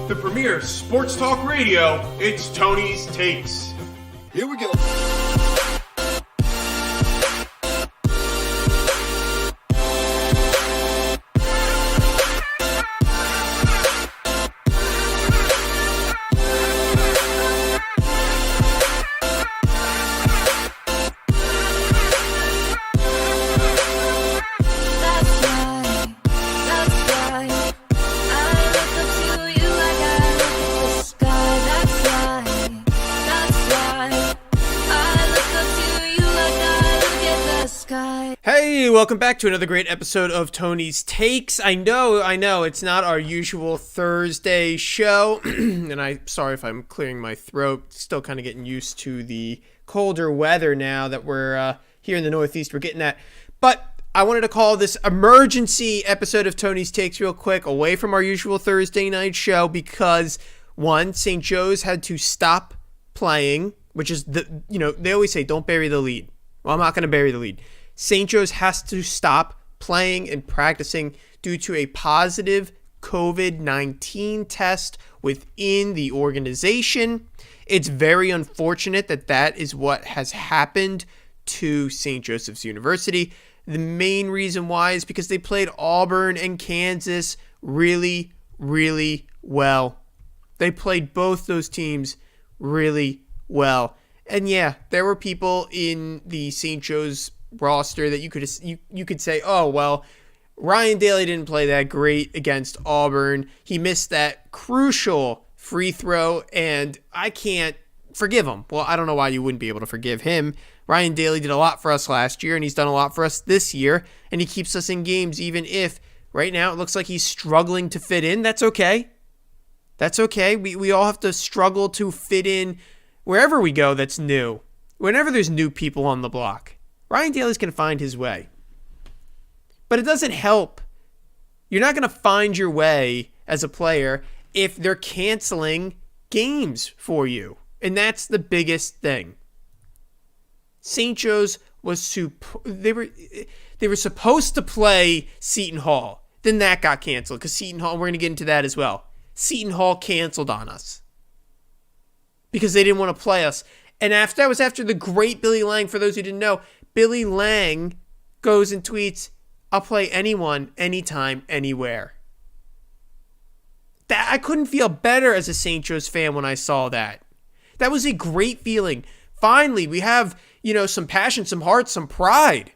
the premier sports talk radio, it's Tony's Takes. Here we go. Welcome back to another great episode of Tony's Takes. I know, it's not our usual Thursday show, and I'm sorry if I'm clearing my throat. Still kind of getting used to the colder weather now that we're here in the Northeast. We're getting that. But I wanted to call this emergency episode of Tony's Takes real quick, away from our usual Thursday night show, because one, St. Joe's had to stop playing, which is they always say don't bury the lead. Well, I'm not going to bury the lead. St. Joe's has to stop playing and practicing due to a positive COVID-19 test within the organization. It's very unfortunate that that is what has happened to St. Joseph's University. The main reason why is because they played Auburn and Kansas really, really well. They played both those teams really well. And yeah, there were people in the St. Joe's roster that you could say, oh, well, Ryan Daly didn't play that great against Auburn. He missed that crucial free throw, and I can't forgive him. Well, I don't know why you wouldn't be able to forgive him. Ryan Daly did a lot for us last year, and he's done a lot for us this year, and he keeps us in games, even if right now it looks like he's struggling to fit in. That's okay. That's okay. We all have to struggle to fit in wherever we go that's new. Whenever there's new people on the block, Ryan Daly's going to find his way. But it doesn't help. You're not going to find your way as a player if they're canceling games for you. And that's the biggest thing. St. Joe's they were supposed to play Seton Hall. Then that got canceled because Seton Hall, we're going to get into that as well. Seton Hall canceled on us because they didn't want to play us. And that was after the great Billy Lang. For those who didn't know, Billy Lang goes and tweets, "I'll play anyone, anytime, anywhere." That I couldn't feel better as a St. Joe's fan when I saw that. That was a great feeling. Finally, we have, some passion, some heart, some pride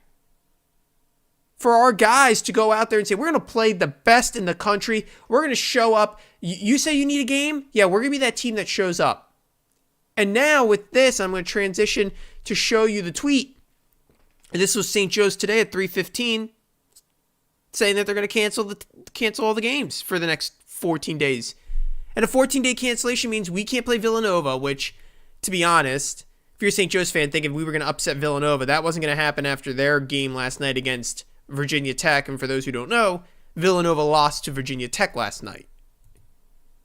for our guys to go out there and say, we're going to play the best in the country. We're going to show up. You say you need a game? Yeah, we're going to be that team that shows up. And now with this, I'm going to transition to show you the tweet. This was St. Joe's today at 3:15, saying that they're going to cancel all the games for the next 14 days. And a 14-day cancellation means we can't play Villanova, which, to be honest, if you're a St. Joe's fan thinking we were going to upset Villanova, that wasn't going to happen after their game last night against Virginia Tech. And for those who don't know, Villanova lost to Virginia Tech last night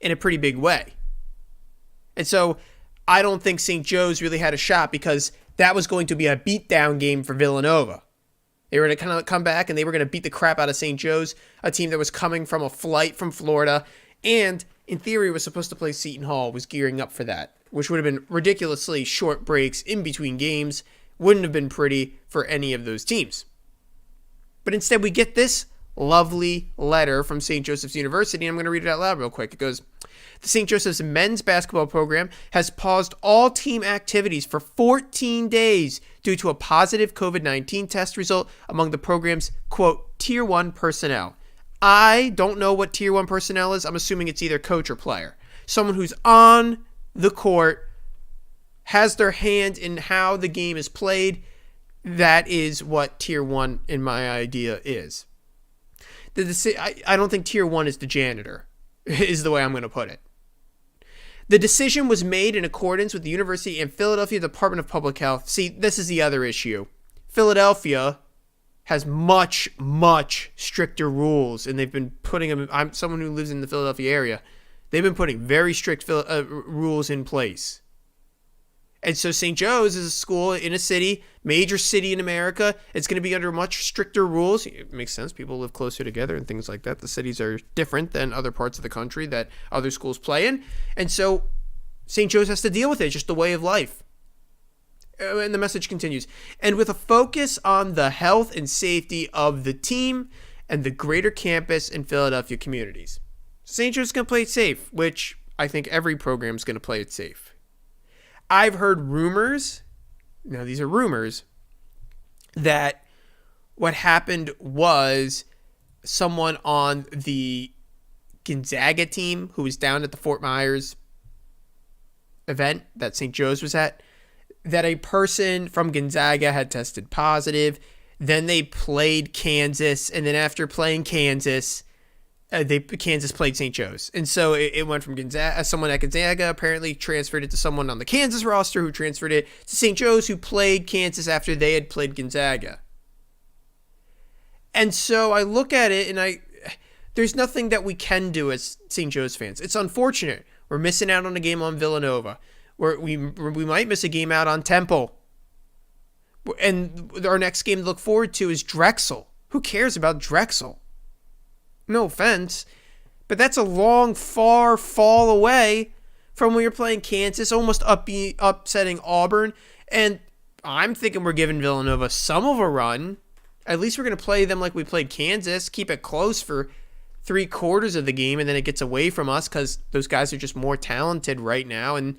in a pretty big way. And so I don't think St. Joe's really had a shot because that was going to be a beatdown game for Villanova. They were going to kind of come back and they were going to beat the crap out of St. Joe's, a team that was coming from a flight from Florida, and in theory was supposed to play Seton Hall, was gearing up for that, which would have been ridiculously short breaks in between games. Wouldn't have been pretty for any of those teams. But instead we get this lovely letter from St. Joseph's University, and I'm going to read it out loud real quick. It goes, "The St. Joseph's men's basketball program has paused all team activities for 14 days due to a positive COVID-19 test result among the program's, quote, Tier 1 personnel." I don't know what Tier 1 personnel is. I'm assuming it's either coach or player. Someone who's on the court, has their hand in how the game is played. That is what Tier 1 in my idea is. I don't think Tier 1 is the janitor, is the way I'm going to put it. The decision was made in accordance with the University and Philadelphia Department of Public Health. See, this is the other issue. Philadelphia has much, much stricter rules, and they've been putting them. I'm someone who lives in the Philadelphia area. They've been putting very strict rules in place. And so St. Joe's is a school in a city, major city in America. It's going to be under much stricter rules. It makes sense. People live closer together and things like that. The cities are different than other parts of the country that other schools play in. And so St. Joe's has to deal with it. It's just the way of life. And the message continues. And with a focus on the health and safety of the team and the greater campus and Philadelphia communities. St. Joe's is going to play it safe, which I think every program is going to play it safe. I've heard rumors, now these are rumors, that what happened was someone on the Gonzaga team who was down at the Fort Myers event that St. Joe's was at, that a person from Gonzaga had tested positive. Then they played Kansas, and then after playing Kansas, Kansas played St. Joe's. And so it went from Gonzaga, someone at Gonzaga apparently transferred it to someone on the Kansas roster who transferred it to St. Joe's, who played Kansas after they had played Gonzaga. And so I look at it and there's nothing that we can do as St. Joe's fans. It's unfortunate. We're missing out on a game on Villanova. We might miss a game out on Temple. And our next game to look forward to is Drexel. Who cares about Drexel? No offense, but that's a long, far fall away from when you're playing Kansas, almost upsetting Auburn. And I'm thinking we're giving Villanova some of a run. At least we're going to play them like we played Kansas, keep it close for 3/4 of the game, and then it gets away from us because those guys are just more talented right now. And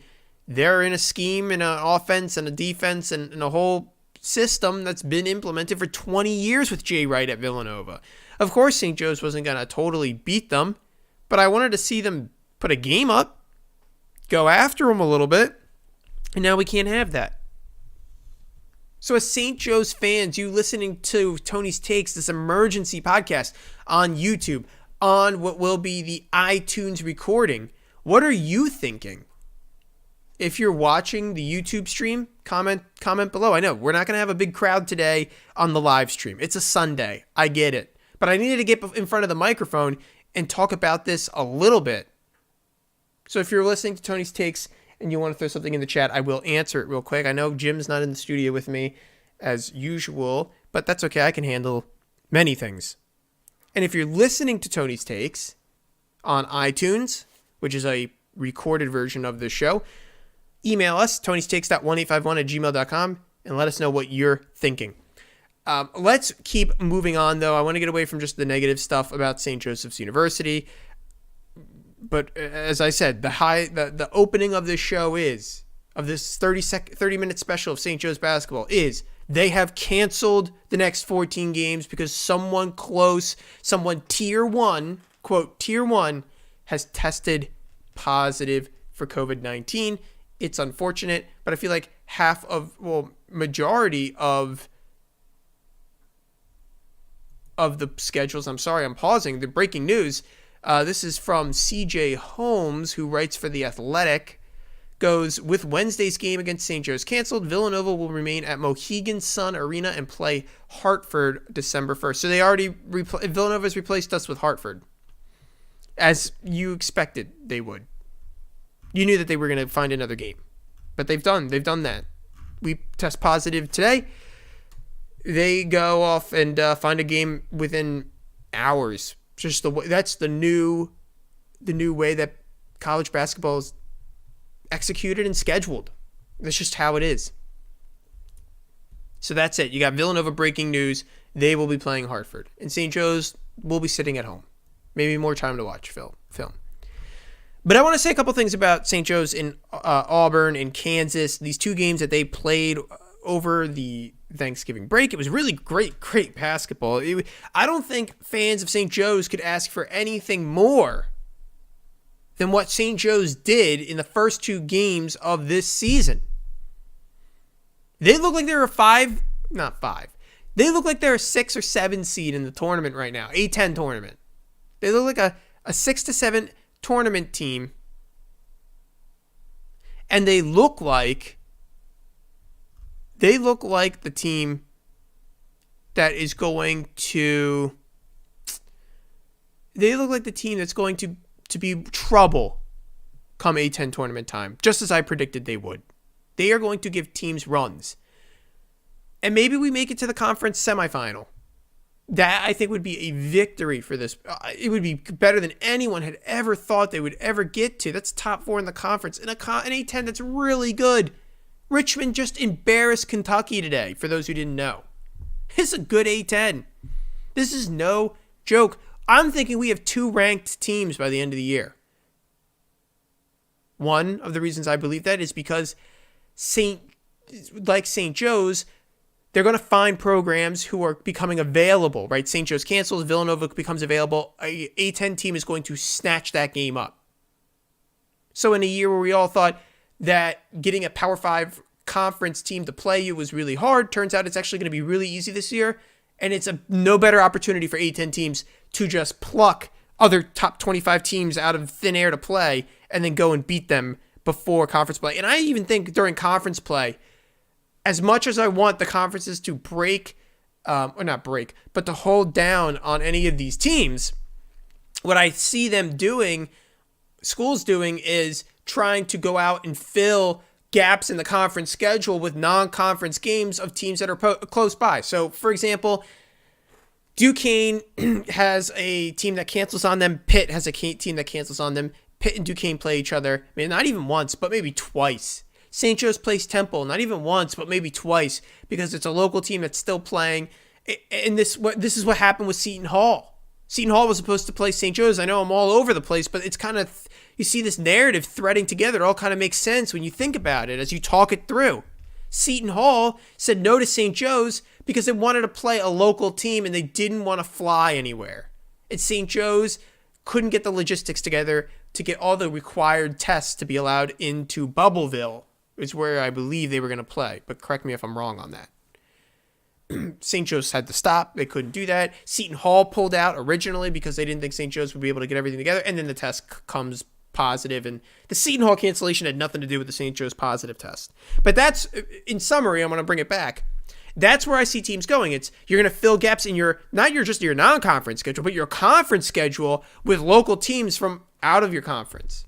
they're in a scheme and an offense and a defense and a whole system that's been implemented for 20 years with Jay Wright at Villanova. Of course, St. Joe's wasn't going to totally beat them, but I wanted to see them put a game up, go after them a little bit, and now we can't have that. So as St. Joe's fans, you listening to Tony's Takes, this emergency podcast on YouTube, on what will be the iTunes recording, what are you thinking? If you're watching the YouTube stream, comment below. I know we're not going to have a big crowd today on the live stream. It's a Sunday. I get it. But I needed to get in front of the microphone and talk about this a little bit. So if you're listening to Tony's Takes and you want to throw something in the chat, I will answer it real quick. I know Jim's not in the studio with me as usual, but that's okay. I can handle many things. And if you're listening to Tony's Takes on iTunes, which is a recorded version of the show, email us, tonystakes.1851@gmail.com, and let us know what you're thinking. Let's keep moving on, though. I want to get away from just the negative stuff about St. Joseph's University. But as I said, the opening of this show is, of this 30-minute special of St. Joe's basketball, is they have canceled the next 14 games because someone close, someone tier 1, quote, tier 1, has tested positive for COVID-19. It's unfortunate, but I feel like majority of the schedules, I'm sorry, I'm pausing, the breaking news, this is from CJ Holmes, who writes for The Athletic, goes, with Wednesday's game against St. Joe's canceled, Villanova will remain at Mohegan Sun Arena and play Hartford December 1st. So they already, Villanova's replaced us with Hartford, as you expected they would. You knew that they were going to find another game, but they've done that. We test positive today. They go off and find a game within hours. Just the way, that's the new way that college basketball is executed and scheduled. That's just how it is. So that's it. You got Villanova breaking news. They will be playing Hartford, and St. Joe's will be sitting at home. Maybe more time to watch film. But I want to say a couple things about St. Joe's in Auburn and Kansas. These two games that they played over the Thanksgiving break. It was really great basketball. I don't think fans of St. Joe's could ask for anything more than what St. Joe's did in the first two games of this season. They look like they're They look like they're a 6 or 7 seed in the tournament right now, A10 tournament. They look like a 6 to 7 tournament team. And they look like the team that is going to be trouble come A10 tournament time, just as I predicted they would. They are going to give teams runs. And maybe we make it to the conference semifinal. That, I think, would be a victory for this. It would be better than anyone had ever thought they would ever get to. That's top 4 in the conference. In an A10 that's really good. Richmond just embarrassed Kentucky today, for those who didn't know. It's a good A10. This is no joke. I'm thinking we have 2 ranked teams by the end of the year. One of the reasons I believe that is because St. Joe's, they're going to find programs who are becoming available, right? St. Joe's cancels, Villanova becomes available. A A10 team is going to snatch that game up. So in a year where we all thought that getting a Power 5 conference team to play you was really hard, turns out it's actually going to be really easy this year. And it's a no better opportunity for A10 teams to just pluck other top 25 teams out of thin air to play and then go and beat them before conference play. And I even think during conference play, as much as I want the conferences to break, or not break, but to hold down on any of these teams, what I see them doing, schools doing, is trying to go out and fill gaps in the conference schedule with non-conference games of teams that are close by. So, for example, Duquesne has a team that cancels on them. Pitt has a team that cancels on them. Pitt and Duquesne play each other, maybe not even once, but maybe twice. St. Joe's plays Temple, not even once, but maybe twice, because it's a local team that's still playing. And this is what happened with Seton Hall. Seton Hall was supposed to play St. Joe's. I know I'm all over the place, but it's kind of, you see this narrative threading together. It all kind of makes sense when you think about it as you talk it through. Seton Hall said no to St. Joe's because they wanted to play a local team and they didn't want to fly anywhere. And St. Joe's couldn't get the logistics together to get all the required tests to be allowed into Bubbleville, is where I believe they were going to play. But correct me if I'm wrong on that. St. Joe's had to stop. They couldn't do that. Seton Hall pulled out originally because they didn't think St. Joe's would be able to get everything together. And then the test comes positive. And the Seton Hall cancellation had nothing to do with the St. Joe's positive test. But that's, in summary, I'm going to bring it back. That's where I see teams going. It's, you're going to fill gaps in your, not your just your non-conference schedule, but your conference schedule with local teams from out of your conference.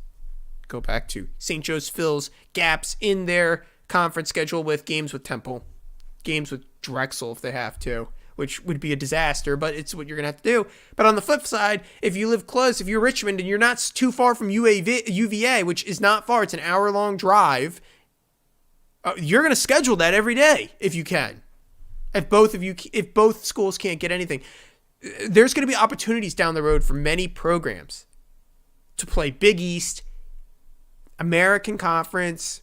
Go back to St. Joe's fills gaps in their conference schedule with games with Temple, games with Drexel if they have to, which would be a disaster, but it's what you're going to have to do. But on the flip side, if you live close, if you're Richmond and you're not too far from UVA, which is not far, it's an hour-long drive, you're going to schedule that every day if you can. If both schools can't get anything, there's going to be opportunities down the road for many programs to play Big East, American Conference,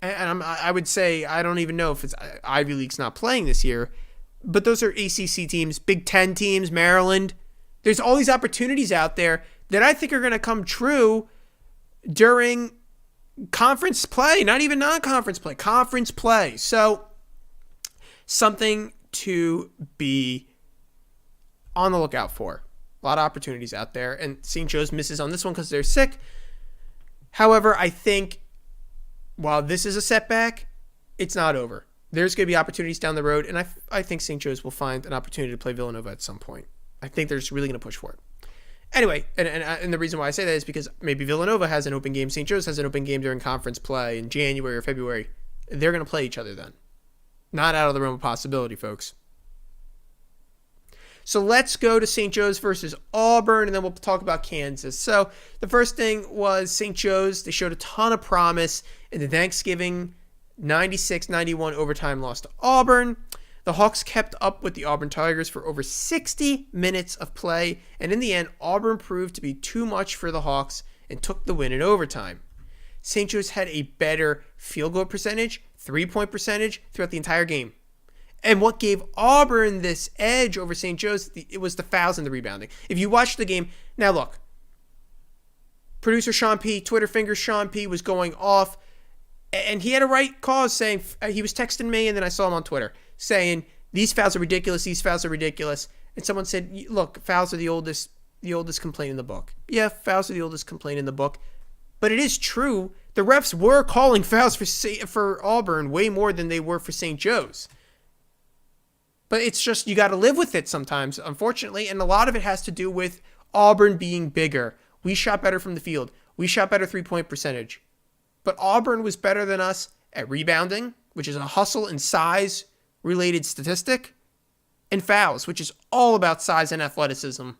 and I would say, I don't even know if it's Ivy League's not playing this year, but those are ACC teams, Big Ten teams, Maryland. There's all these opportunities out there that I think are going to come true during conference play, not even non-conference play, conference play. So something to be on the lookout for. A lot of opportunities out there, and St. Joe's misses on this one because they're sick. However, I think while this is a setback, it's not over. There's going to be opportunities down the road, and I think St. Joe's will find an opportunity to play Villanova at some point. I think they're just really going to push for it. Anyway, and the reason why I say that is because maybe Villanova has an open game. St. Joe's has an open game during conference play in January or February. They're going to play each other then. Not out of the realm of possibility, folks. So let's go to St. Joe's versus Auburn, and then we'll talk about Kansas. So the first thing was St. Joe's. They showed a ton of promise in the Thanksgiving 96-91 overtime loss to Auburn. The Hawks kept up with the Auburn Tigers for over 60 minutes of play, and in the end, Auburn proved to be too much for the Hawks and took the win in overtime. St. Joe's had a better field goal percentage, three-point percentage throughout the entire game. And what gave Auburn this edge over St. Joe's, it was the fouls and the rebounding. If you watch the game, now look, producer Sean P, Twitter fingers Sean P was going off, and he had a right cause saying, he was texting me, and then I saw him on Twitter, saying, these fouls are ridiculous, these fouls are ridiculous. And someone said, look, fouls are the oldest complaint in the book. Yeah, fouls are the oldest complaint in the book. But it is true, the refs were calling fouls for Auburn way more than they were for St. Joe's. But it's just, you got to live with it sometimes, unfortunately. And a lot of it has to do with Auburn being bigger. We shot better from the field. We shot better three-point percentage. But Auburn was better than us at rebounding, which is a hustle and size related statistic, and fouls, which is all about size and athleticism.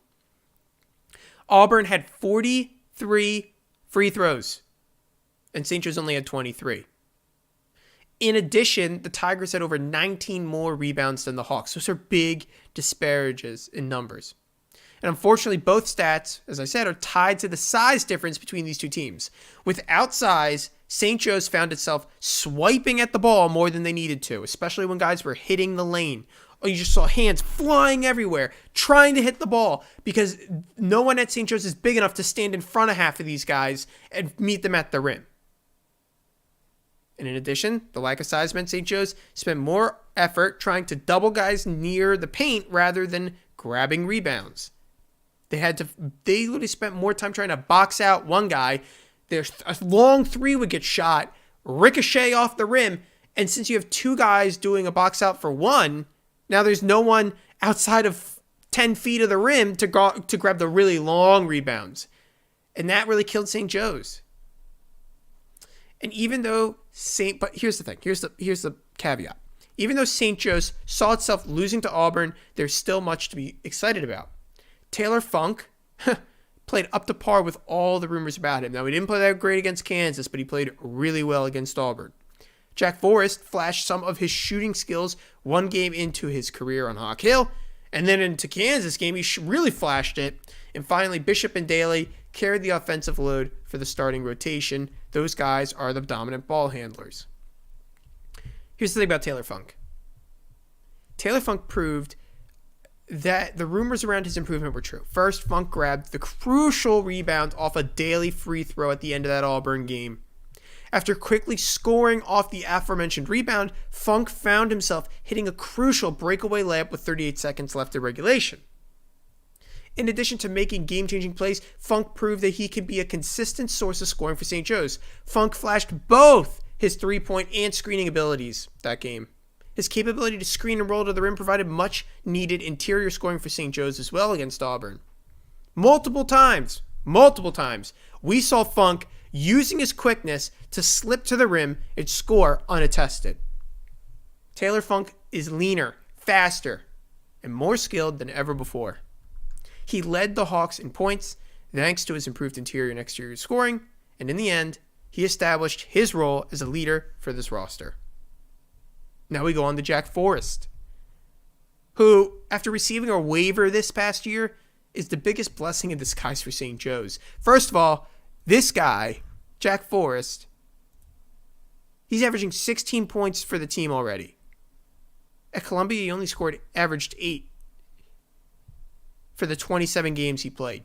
Auburn had 43 free throws, and St. Joe's only had 23. In addition, the Tigers had over 19 more rebounds than the Hawks. Those are big disparages in numbers. And unfortunately, both stats, as I said, are tied to the size difference between these two teams. Without size, St. Joe's found itself swiping at the ball more than they needed to, especially when guys were hitting the lane. Or you just saw hands flying everywhere, trying to hit the ball, because no one at St. Joe's is big enough to stand in front of half of these guys and meet them at the rim. And in addition, the lack of size meant St. Joe's spent more effort trying to double guys near the paint rather than grabbing rebounds. They literally spent more time trying to box out one guy. There's a long three would get shot, ricochet off the rim, and since you have two guys doing a box out for one, now there's no one outside of 10 feet of the rim to grab the really long rebounds. And that really killed St. Joe's. And even though but here's the thing. Here's the caveat. Even though St. Joe's saw itself losing to Auburn, there's still much to be excited about. Taylor Funk played up to par with all the rumors about him. Now, he didn't play that great against Kansas, but he played really well against Auburn. Jack Forrest flashed some of his shooting skills one game into his career on Hawk Hill, and then into Kansas game, he really flashed it. And finally, Bishop and Daly carried the offensive load for the starting rotation. Those guys are the dominant ball handlers. Here's the thing about Taylor Funk. Taylor Funk proved that the rumors around his improvement were true. First, Funk grabbed the crucial rebound off a Daly free throw at the end of that Auburn game. After quickly scoring off the aforementioned rebound, Funk found himself hitting a crucial breakaway layup with 38 seconds left in regulation. In addition to making game-changing plays, Funk proved that he could be a consistent source of scoring for St. Joe's. Funk flashed both his three-point and screening abilities that game. His capability to screen and roll to the rim provided much-needed interior scoring for St. Joe's as well against Auburn. Multiple times, we saw Funk using his quickness to slip to the rim and score unattested. Taylor Funk is leaner, faster, and more skilled than ever before. He led the Hawks in points thanks to his improved interior and exterior scoring, and in the end, he established his role as a leader for this roster. Now we go on to Jack Forrest, who, after receiving a waiver this past year, is the biggest blessing in disguise for St. Joe's. First of all, this guy, Jack Forrest, he's averaging 16 points for the team already. At Columbia, he only averaged 8 for the 27 games he played.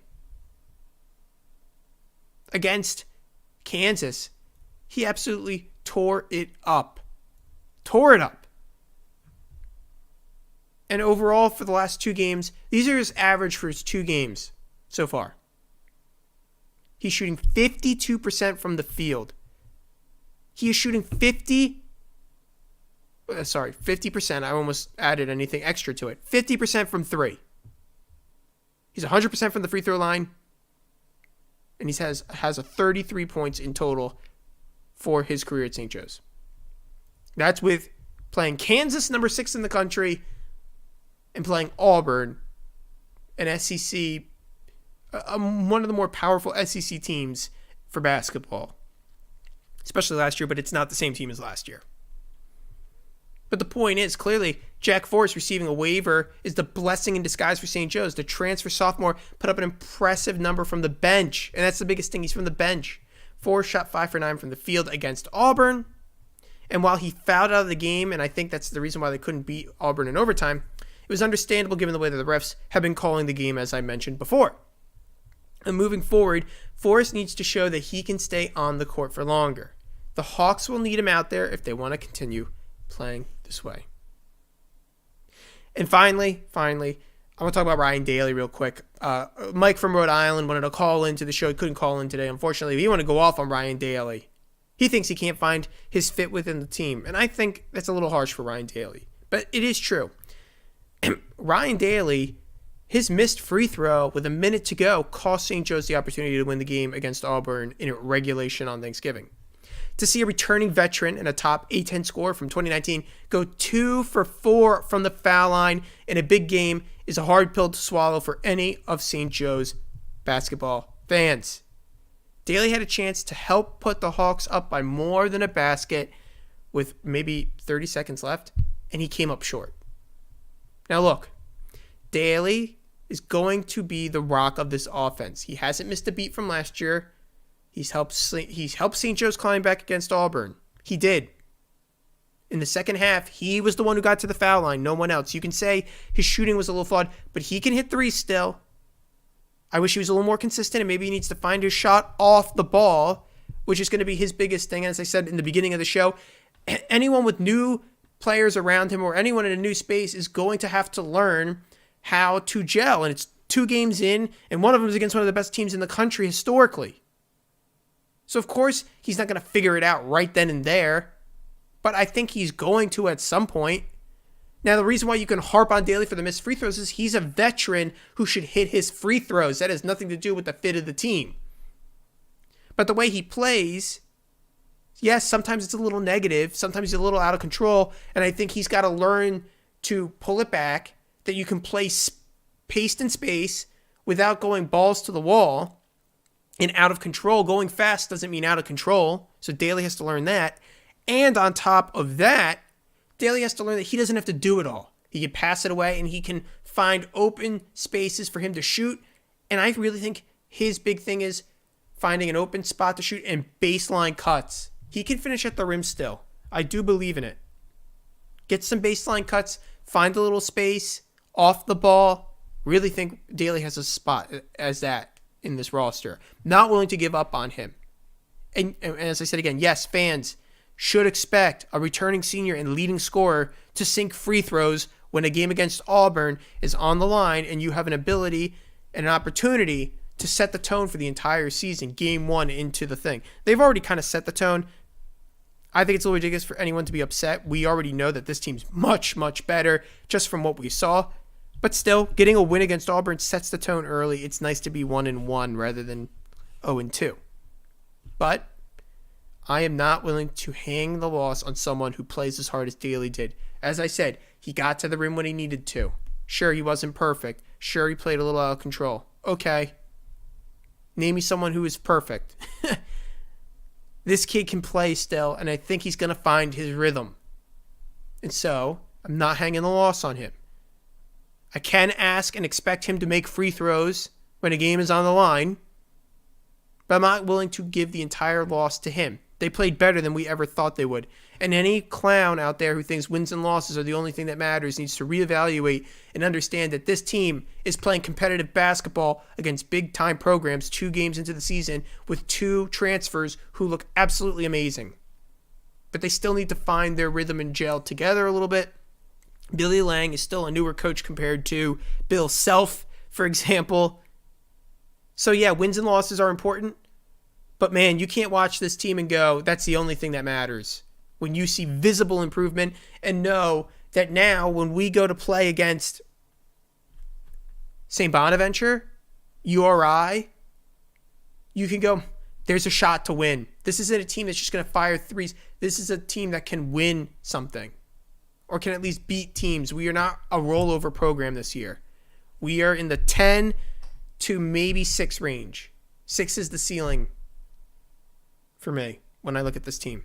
Against Kansas, he absolutely tore it up. And overall, for the last 2 games, these are his average for his 2 games so far. He's shooting 52% from the field. He is shooting 50%. I almost added anything extra to it. 50% from 3. He's 100% from the free throw line. And he has a 33 points in total for his career at St. Joe's. That's with playing Kansas, number 6 in the country, and playing Auburn, an SEC, one of the more powerful SEC teams for basketball, especially last year, but it's not the same team as last year. But the point is, clearly, Jack Forrest receiving a waiver is the blessing in disguise for St. Joe's. The transfer sophomore put up an impressive number from the bench, and that's the biggest thing. He's from the bench. Forrest shot 5 for 9 from the field against Auburn, and while he fouled out of the game, and I think that's the reason why they couldn't beat Auburn in overtime, it was understandable given the way that the refs have been calling the game, as I mentioned before. And moving forward, Forrest needs to show that he can stay on the court for longer. The Hawks will need him out there if they want to continue playing this way. And finally, I want to talk about Ryan Daly real quick. Mike from Rhode Island wanted to call into the show. He couldn't call in today, unfortunately. He wanted to go off on Ryan Daly. He thinks he can't find his fit within the team. And I think that's a little harsh for Ryan Daly. But it is true. Ryan Daly, his missed free throw with a minute to go cost St. Joe's the opportunity to win the game against Auburn in regulation on Thanksgiving. To see a returning veteran and a top A10 scorer from 2019 go 2 for 4 from the foul line in a big game is a hard pill to swallow for any of St. Joe's basketball fans. Daly had a chance to help put the Hawks up by more than a basket with maybe 30 seconds left, and he came up short. Now look, Daly is going to be the rock of this offense. He hasn't missed a beat from last year. He's helped St. Joe's climb back against Auburn. He did. In the second half, he was the one who got to the foul line, no one else. You can say his shooting was a little flawed, but he can hit threes still. I wish he was a little more consistent, and maybe he needs to find his shot off the ball, which is going to be his biggest thing. As I said in the beginning of the show, anyone with new players around him or anyone in a new space is going to have to learn how to gel. And it's 2 games in, and one of them is against one of the best teams in the country historically. So, of course, he's not going to figure it out right then and there, but I think he's going to at some point. Now, the reason why you can harp on Daly for the missed free throws is he's a veteran who should hit his free throws. That has nothing to do with the fit of the team. But the way he plays, yes, sometimes it's a little negative. Sometimes he's a little out of control, and I think he's got to learn to pull it back, that you can play paced in space without going balls to the wall. And out of control, going fast doesn't mean out of control. So Daly has to learn that. And on top of that, Daly has to learn that he doesn't have to do it all. He can pass it away and he can find open spaces for him to shoot. And I really think his big thing is finding an open spot to shoot and baseline cuts. He can finish at the rim still. I do believe in it. Get some baseline cuts, find a little space off the ball. Really think Daly has a spot as that in this roster. Not willing to give up on him. And as I said again, yes, fans should expect a returning senior and leading scorer to sink free throws when a game against Auburn is on the line and you have an ability and an opportunity to set the tone for the entire season, game 1 into the thing. They've already kind of set the tone. I think it's a little ridiculous for anyone to be upset. We already know that this team's much, much better just from what we saw. But still, getting a win against Auburn sets the tone early. It's nice to be 1-1 rather than 0-2. But I am not willing to hang the loss on someone who plays as hard as Daly did. As I said, he got to the rim when he needed to. Sure, he wasn't perfect. Sure, he played a little out of control. Okay. Name me someone who is perfect. This kid can play still, and I think he's going to find his rhythm. And so, I'm not hanging the loss on him. I can ask and expect him to make free throws when a game is on the line, but I'm not willing to give the entire loss to him. They played better than we ever thought they would. And any clown out there who thinks wins and losses are the only thing that matters needs to reevaluate and understand that this team is playing competitive basketball against big-time programs 2 games into the season with 2 transfers who look absolutely amazing. But they still need to find their rhythm and gel together a little bit. Billy Lang is still a newer coach compared to Bill Self, for example. So yeah, wins and losses are important. But man, you can't watch this team and go, that's the only thing that matters. When you see visible improvement and know that now when we go to play against St. Bonaventure, URI, you can go, there's a shot to win. This isn't a team that's just going to fire threes. This is a team that can win something or can at least beat teams. We are not a rollover program this year. We are in the 10 to maybe 6 range. 6 is the ceiling for me when I look at this team.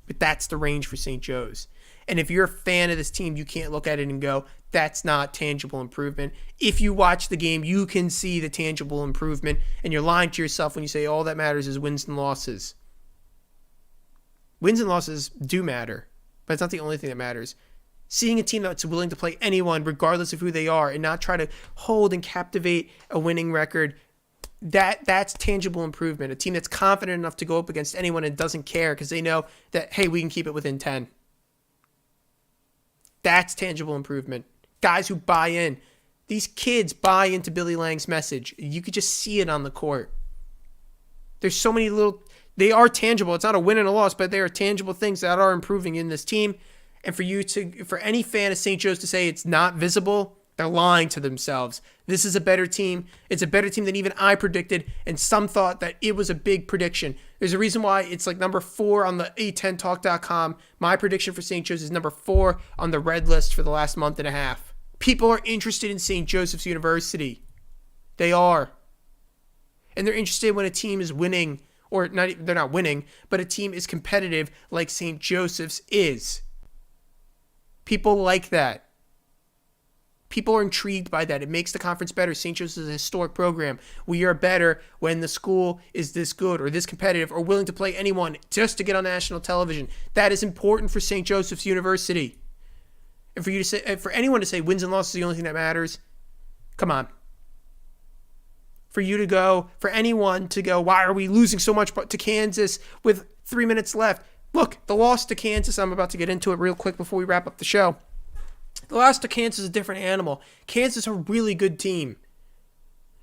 But that's the range for St. Joe's. And if you're a fan of this team, you can't look at it and go, that's not tangible improvement. If you watch the game, you can see the tangible improvement, and you're lying to yourself when you say all that matters is wins and losses. Wins and losses do matter, but it's not the only thing that matters. Seeing a team that's willing to play anyone, regardless of who they are, and not try to hold and captivate a winning record, that's tangible improvement. A team that's confident enough to go up against anyone and doesn't care because they know that, hey, we can keep it within 10. That's tangible improvement. Guys who buy in. These kids buy into Billy Lang's message. You could just see it on the court. There's so many they are tangible. It's not a win and a loss, but they are tangible things that are improving in this team. And for any fan of St. Joe's to say it's not visible, They're lying to themselves. This is a better team. It's a better team than even I predicted, and some thought that it was a big prediction. There's a reason why it's like number 4 on the A10talk.com. My prediction for St. Joseph's is number 4 on the red list for the last month and a half. People are interested in St. Joseph's University. They are. And they're interested when a team is winning, or not, they're not winning, but a team is competitive like St. Joseph's is. People like that. People are intrigued by that. It makes the conference better. St. Joseph's is a historic program. We are better when the school is this good or this competitive or willing to play anyone just to get on national television. That is important for St. Joseph's University. And for you to say, for anyone to say wins and losses is the only thing that matters, come on. For anyone to go, why are we losing so much to Kansas with 3 minutes left? Look, the loss to Kansas, I'm about to get into it real quick before we wrap up the show. The loss to Kansas is a different animal. Kansas is a really good team.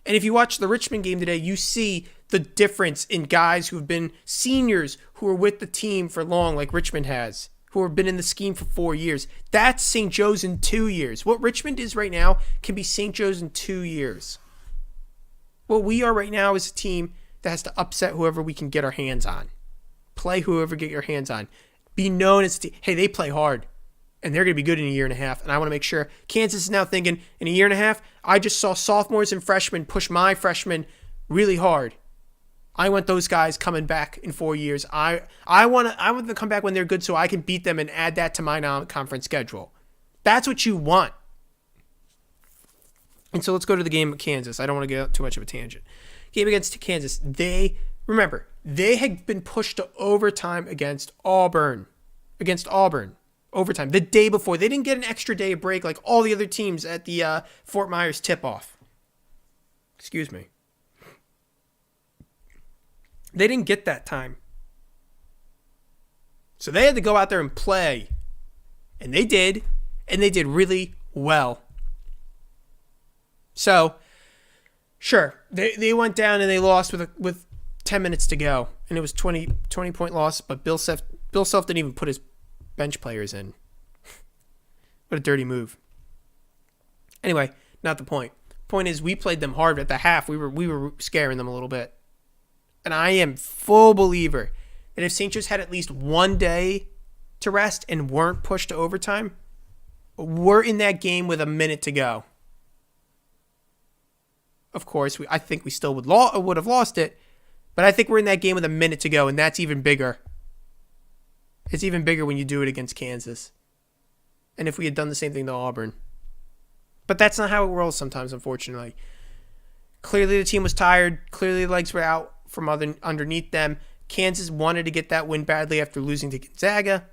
And if you watch the Richmond game today, you see the difference in guys who have been seniors who are with the team for long, like Richmond has, who have been in the scheme for 4 years. That's St. Joe's in 2 years. What Richmond is right now can be St. Joe's in 2 years. What we are right now is a team that has to upset whoever we can get our hands on. Play whoever get your hands on. Be known as a team. Hey, they play hard. And they're going to be good in a year and a half. And I want to make sure Kansas is now thinking, in a year and a half, I just saw sophomores and freshmen push my freshmen really hard. I want those guys coming back in 4 years. I want them to come back when they're good so I can beat them and add that to my non-conference schedule. That's what you want. And so let's go to the game at Kansas. I don't want to get too much of a tangent. Game against Kansas. They had been pushed to overtime against Auburn. Overtime. The day before. They didn't get an extra day of break like all the other teams at the Fort Myers tip-off. Excuse me. They didn't get that time. So they had to go out there and play. And they did. And they did really well. So, sure. They went down and they lost with 10 minutes to go. And it was 20-point loss. But Bill Self didn't even put his bench players in. What a dirty move. Anyway, not the point. Point is, we played them hard at the half. We were scaring them a little bit. And I am full believer that if St. Joe's had at least 1 day to rest and weren't pushed to overtime, we're in that game with a minute to go. Of course, I think we still would have lost it, but I think we're in that game with a minute to go, and that's even bigger. It's even bigger when you do it against Kansas. And if we had done the same thing to Auburn. But that's not how it rolls sometimes, unfortunately. Clearly the team was tired. Clearly the legs were out from underneath them. Kansas wanted to get that win badly after losing to Gonzaga.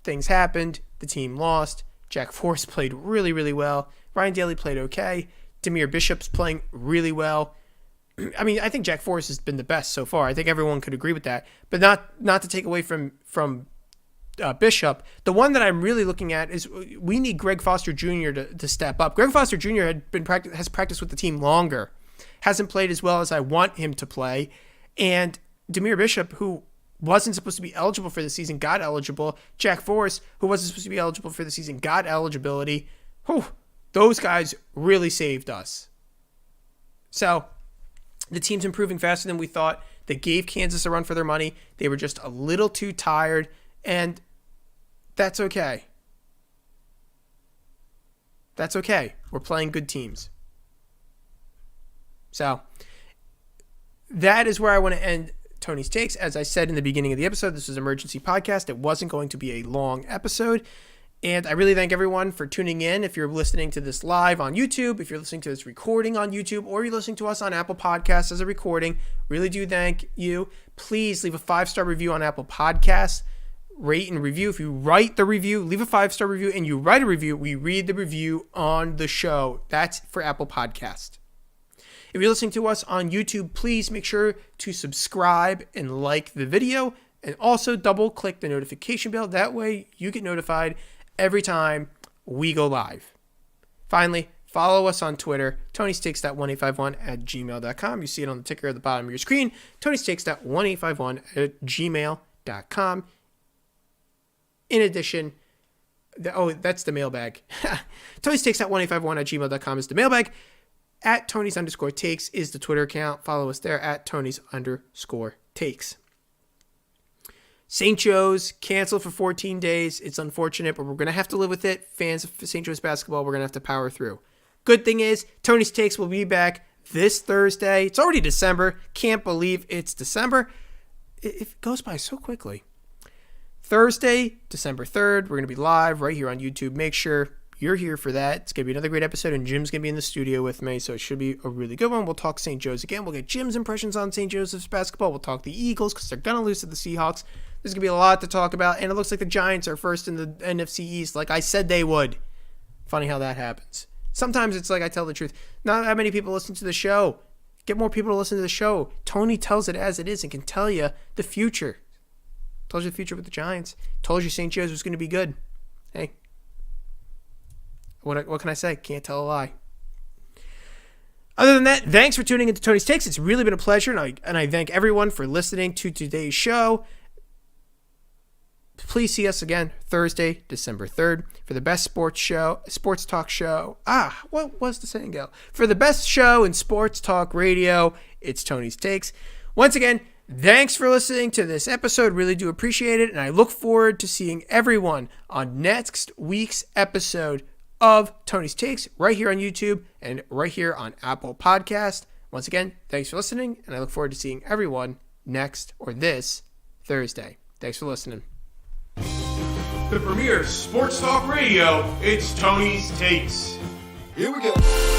Things happened. The team lost. Jack Forrest played really, really well. Ryan Daly played okay. Demir Bishop's playing really well. I mean, I think Jack Forrest has been the best so far. I think everyone could agree with that. But not to take away from Bishop. The one that I'm really looking at is we need Greg Foster Jr. to step up. Greg Foster Jr. has practiced with the team longer. Hasn't played as well as I want him to play. And Demir Bishop, who wasn't supposed to be eligible for the season, got eligible. Jack Forrest, who wasn't supposed to be eligible for the season, got eligibility. Whew, those guys really saved us. So the team's improving faster than we thought. They gave Kansas a run for their money. They were just a little too tired, and that's okay. That's okay. We're playing good teams. So that is where I want to end Tony's Takes. As I said in the beginning of the episode, this was an emergency podcast. It wasn't going to be a long episode. And I really thank everyone for tuning in. If you're listening to this live on YouTube, if you're listening to this recording on YouTube, or you're listening to us on Apple Podcasts as a recording, really do thank you. Please leave a 5-star review on Apple Podcasts. Rate and review. If you write the review, leave a 5-star review, and you write a review, we read the review on the show. That's for Apple Podcast. If you're listening to us on YouTube, please make sure to subscribe and like the video, and also double click the notification bell. That way you get notified every time we go live. Finally, follow us on Twitter, tonystakes.1851@gmail.com. You see it on the ticker at the bottom of your screen, tonystakes.1851@gmail.com. In addition, That's the mailbag. Tony's Takes at 1851@gmail.com is the mailbag. At Tony's_takes is the Twitter account. Follow us there at Tony's_takes. St. Joe's canceled for 14 days. It's unfortunate, but we're going to have to live with it. Fans of St. Joe's basketball, we're going to have to power through. Good thing is, Tony's Takes will be back this Thursday. It's already December. Can't believe it's December. It goes by so quickly. Thursday, December 3rd, we're going to be live right here on YouTube. Make sure you're here for that. It's going to be another great episode, and Jim's going to be in the studio with me, so it should be a really good one. We'll talk St. Joe's again. We'll get Jim's impressions on St. Joseph's basketball. We'll talk the Eagles because they're going to lose to the Seahawks. There's going to be a lot to talk about, and it looks like the Giants are first in the NFC East like I said they would. Funny how that happens. Sometimes it's like I tell the truth. Not that many people listen to the show. Get more people to listen to the show. Tony tells it as it is and can tell you the future. Told you the future with the Giants. Told you St. Joe's was going to be good. Hey. What can I say? Can't tell a lie. Other than that, thanks for tuning into Tony's Takes. It's really been a pleasure, and I thank everyone for listening to today's show. Please see us again Thursday, December 3rd, for the best sports talk show. What was the saying, Gal? For the best show in sports talk radio, it's Tony's Takes. Once again, thanks for listening to this episode. Really do appreciate it, and I look forward to seeing everyone on next week's episode of Tony's Takes right here on YouTube and right here on Apple Podcast. Once again, thanks for listening, and I look forward to seeing everyone this Thursday. Thanks for listening. The premier sports talk radio, it's Tony's Takes. Here we go.